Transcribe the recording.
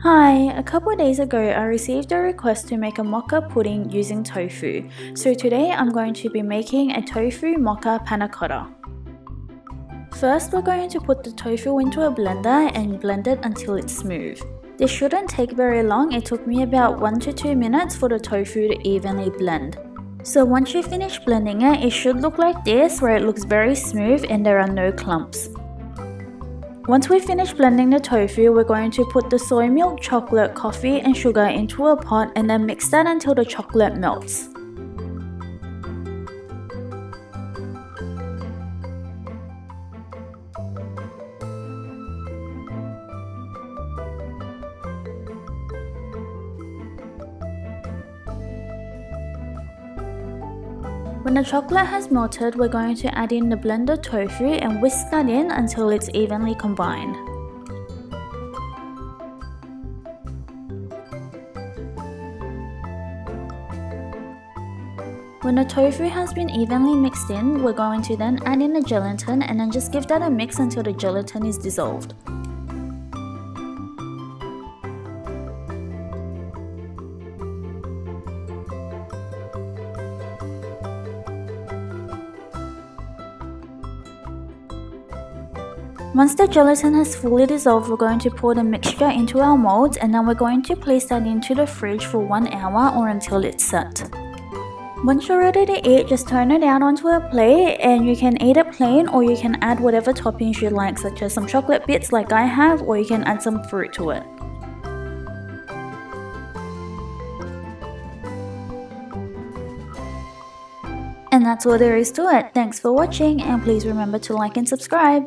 Hi, a couple of days ago I received a request to make a mocha pudding using tofu. So today I'm going to be making a tofu mocha panna cotta. First we're going to put the tofu into a blender and blend it until it's smooth. This shouldn't take very long, it took me about 1 to 2 minutes for the tofu to evenly blend. So once you finish blending it should look like this, where it looks very smooth and there are no clumps. Once we finish blending the tofu, we're going to put the soy milk, chocolate, coffee and sugar into a pot and then mix that until the chocolate melts. When the chocolate has melted, we're going to add in the blended tofu and whisk that in until it's evenly combined. When the tofu has been evenly mixed in, we're going to then add in the gelatin and then just give that a mix until the gelatin is dissolved. Once the gelatin has fully dissolved, we're going to pour the mixture into our molds and then we're going to place that into the fridge for 1 hour or until it's set. Once you're ready to eat, just turn it out onto a plate and you can eat it plain or you can add whatever toppings you like, such as some chocolate bits like I have, or you can add some fruit to it. And that's all there is to it. Thanks for watching and please remember to like and subscribe.